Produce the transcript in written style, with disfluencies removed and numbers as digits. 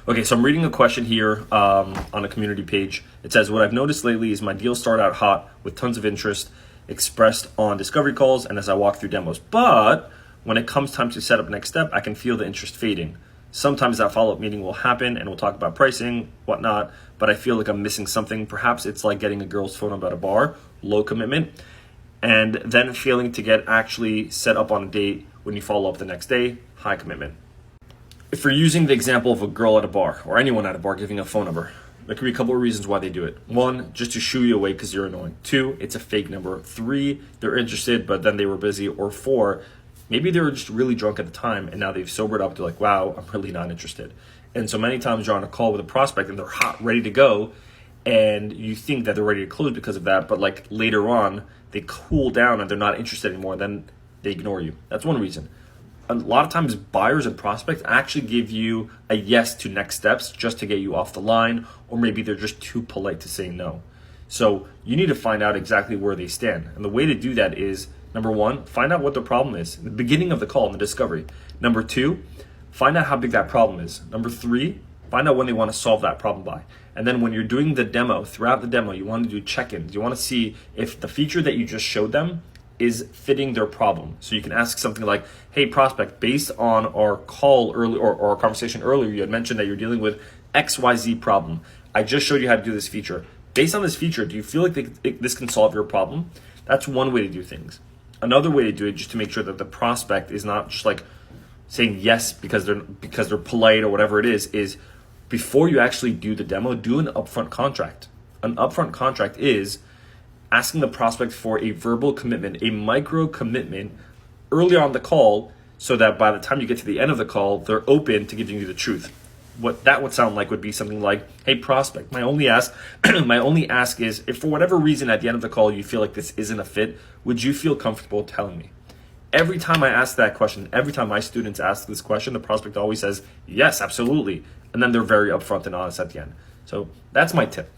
Okay, so I'm reading a question here on a community page. It says, what I've noticed lately is my deals start out hot with tons of interest expressed on discovery calls and as I walk through demos. But when it comes time to set up next step, I can feel the interest fading. Sometimes that follow-up meeting will happen and we'll talk about pricing, whatnot, but I feel like I'm missing something. Perhaps it's like getting a girl's phone number at a bar, low commitment, and then failing to get actually set up on a date when you follow up the next day, high commitment. If we're using the example of a girl at a bar or anyone at a bar giving a phone number, there could be a couple of reasons why they do it. One, just to shoo you away because you're annoying. Two, it's a fake number. Three, they're interested, but then they were busy. Or four, maybe they were just really drunk at the time and now they've sobered up. They're like, wow, I'm really not interested. And so many times you're on a call with a prospect and they're hot, ready to go. And you think that they're ready to close because of that. But like later on, they cool down and they're not interested anymore. Then they ignore you. That's one reason. A lot of times buyers and prospects actually give you a yes to next steps just to get you off the line, or maybe they're just too polite to say no. So you need to find out exactly where they stand. And the way to do that is, number one, find out what the problem is in the beginning of the call in the discovery. Number two, find out how big that problem is. Number three, find out when they want to solve that problem by. And then when you're doing the demo, throughout the demo, you want to do check-ins. You want to see if the feature that you just showed them is fitting their problem. So you can ask something like, hey prospect, based on our call earlier or our conversation earlier, you had mentioned that you're dealing with XYZ problem. I just showed you how to do this feature. Based on this feature, do you feel like this can solve your problem? That's one way to do things. Another way to do it, just to make sure that the prospect is not just like saying yes because they're polite or whatever it is before you actually do the demo, do an upfront contract. An upfront contract is asking the prospect for a verbal commitment, a micro commitment early on the call so that by the time you get to the end of the call, they're open to giving you the truth. What that would sound like would be something like, hey prospect, my only ask is if for whatever reason at the end of the call you feel like this isn't a fit, would you feel comfortable telling me? Every time I ask that question, every time my students ask this question, the prospect always says, yes, absolutely. And then they're very upfront and honest at the end. So that's my tip.